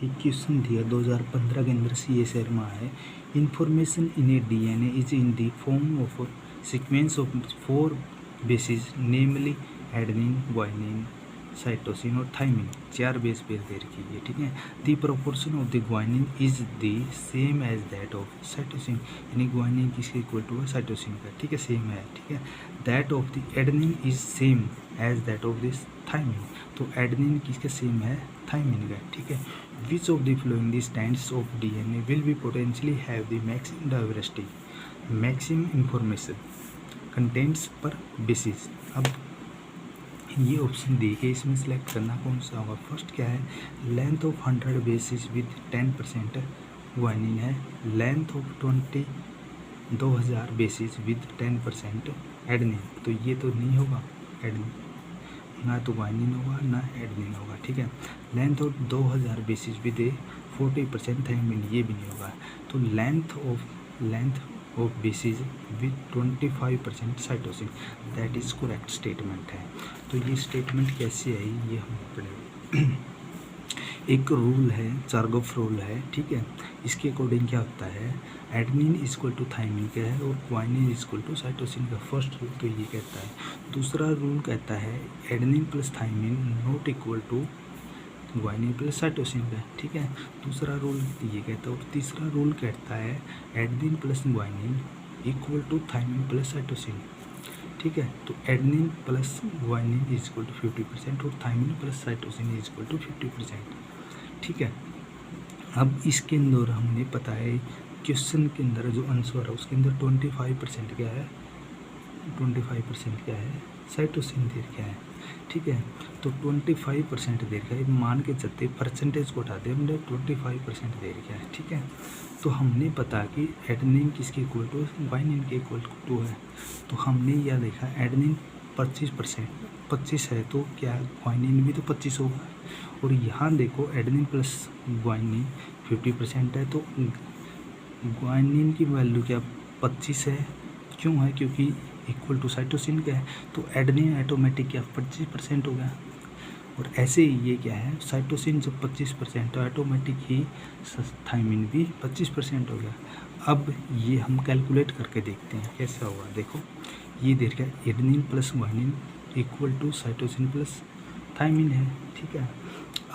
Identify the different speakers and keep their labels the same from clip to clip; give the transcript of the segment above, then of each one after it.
Speaker 1: एक क्वेश्चन दिया 2015 के अंदर सी शर्मा है। Information in a DNA is in the form of sequence of 4 basis namely adenine, guanine, cytosine और थाइमिन। 4 बेस पेयर दे रखी है, ठीक है। The proportion of the guanine is the same as that of cytosine, यानी guanine किसके equal to है, cytosine का, ठीक है, सेम है, ठीक है। That of the adenine is same as that of this thymine, तो एडेनिन किसका सेम है, थाइमिन का, ठीक है। Which of the flowing the stands of DNA will be potentially have the maximum diversity, maximum information contents पर basis. अब ये option दी के इसमें सेलेक्ट करना कौन सा होगा। फर्स्ट क्या है, length of 100 bases with 10% guanine है, length of 2000 bases with 10% adenine, तो ये तो नहीं होगा एडेनिन, ना तो ग्वानिन होगा ना एडेनिन होगा, ठीक है। Length of 2000 bases with 40% thymine, ये भी नहीं होगा। तो length of basis with 25% cytosine, that is correct statement है। तो ये स्टेटमेंट कैसे आई ये हम पढ़ेंगे। एक रूल है, चारगॉफ रूल है, ठीक है। इसके अकॉर्डिंग क्या होता है, एडेनिन इक्वल टू थाइमिन का है और ग्वानिन इक्वल टू साइटोसिन का। फर्स्ट रूल तो ये कहता है। दूसरा रूल कहता है adenine plus thymine not equal to guanine plus cytosine का, ठीक है। दूसरा रूल ये कहता है। और तीसरा रूल कहता है adenine plus guanine equal to thymine plus cytosine, ठीक है। तो adenine plus guanine is equal to 50% और thymine plus cytosine is equal to 50%, ठीक है। अब इसके अंदर हमने पता है क्वेश्चन के अंदर जो आंसर है उसके अंदर 25% क्या है, 25% क्या है, साइटोसिन दे क्या है, ठीक है। तो 25% दे रखा है, मान के चलते परसेंटेज को हटा दे, हमने 25% दे रखा है, ठीक है। तो हमने पता कि एडेनिन किसके इक्वल टू, ग्वानिन के इक्वल टू है। तो हमने यह देखा एडेनिन 25% है, तो क्या ग्वानिन भी तो 25 होगा। और यहाँ देखो एडेनिन प्लस ग्वानिन 50% है, तो ग्वानिन की वैल्यू क्या 25 है, क्यों है, क्योंकि इक्वल टू साइटोसिन का है। तो एडेनिन ऑटोमेटिक क्या 25% हो गया। और ऐसे ही ये क्या है, साइटोसिन जब 25% तो ऑटोमेटिक ही थाइमिन भी 25% हो गया। अब ये हम कैलकुलेट करके देखते हैं कैसा हुआ। देखो ये देख रहा है adenine plus guanine equal to cytosine plus thymine है, ठीक है।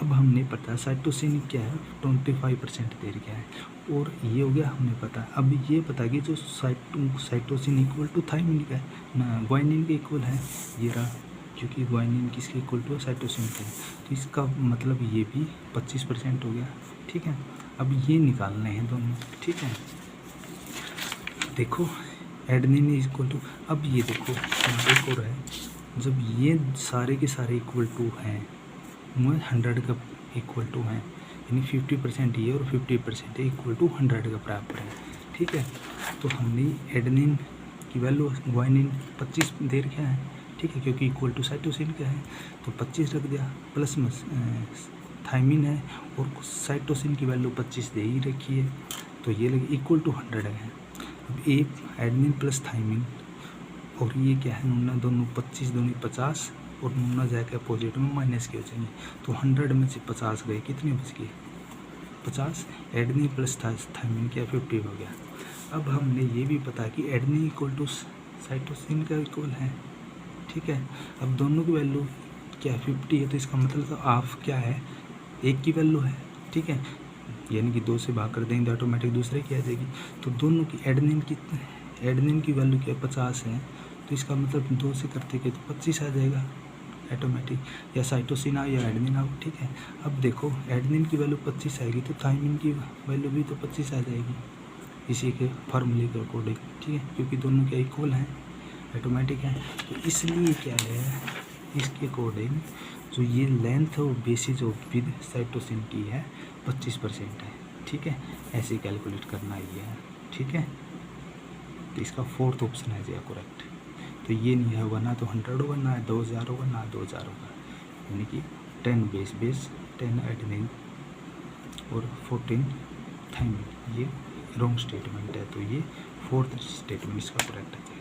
Speaker 1: अब हमने पता साइटोसिन क्या है 25% दे रखा है, और ये हो गया हमने पता। अब ये पता कि जो साइटोसिन इक्वल टू थाइमिन का है ना, ग्वानिन के इक्वल है, ये रहा, क्योंकि ग्वानिन किसके इक्वल टू है, साइटोसिन के। तो इसका मतलब ये भी 25% हो गया, ठीक है। अब ये निकालने हैं दोनों, ठीक है। देखो एडेनिन इक्वल टू, अब ये देखो एक और है, जब ये सारे के सारे इक्वल टू हैं, 100 का इक्वल टू हैं, यानी 50% ये और 50% इक्वल टू 100 का बराबर है, ठीक है। तो हमने एडेनिन की वैल्यू ग्वानिन 25 दे रखा है, ठीक है, क्योंकि इक्वल टू साइटोसिन का है, तो 25 रख दिया, प्लस थाइमिन है और साइटोसिन की वैल्यू 25 दे ही रखी है, तो ये लगे इक्वल टू 100 है। अब एक एडेनिन प्लस थाइमिन और ये क्या है, नूना दोनों 25 दोनों 50 और नूना जाकर अपोजिट में माइनस के हो जाएंगे, तो 100 में से 50 गए, कितने बच गए 50। एडेनिन प्लस थाइमिन क्या 50 हो गया। अब हमने ये भी पता कि एडेनिन इक्वल टू साइटोसिन का इक्वल है, ठीक है। अब दोनों की वैल्यू क्या 50 है, तो इसका मतलब तो हाफ क्या है, एक की वैल्यू है, ठीक है, यानी कि 2 से भाग कर देंगे तो ऑटोमेटिक दूसरे की आ जाएगी। तो दोनों की एडेनिन की वैल्यू क्या 50 है, तो इसका मतलब 2 से करते के तो 25 आ जाएगा ऑटोमेटिक, या साइटोसिन आओ या एडेनिन आओ, ठीक है। अब देखो एडेनिन की वैल्यू 25 आएगी तो थाइमिन की वैल्यू भी तो 25 आ जाएगी इसी के फार्मूले के अकॉर्डिंग, ठीक है, क्योंकि दोनों क्या इक्वल हैं, ऑटोमेटिक है। तो इसलिए क्या है, इसके अकॉर्डिंग जो ये लेंथ और बेसिस ऑफ विद साइटोसिन की है 25% है, ठीक है। ऐसे कैलकुलेट करना ये है, ठीक है। तो इसका 4th ऑप्शन है जी करेक्ट। तो ये नहीं होगा, ना तो 100 होगा, ना 2000 होगा, ना 2000 होगा, यानी कि 10 बेस 10 एडेनिन और 14 थाइमिन, ये रॉन्ग स्टेटमेंट है। तो ये 4th स्टेटमेंट इसका करेक्ट है।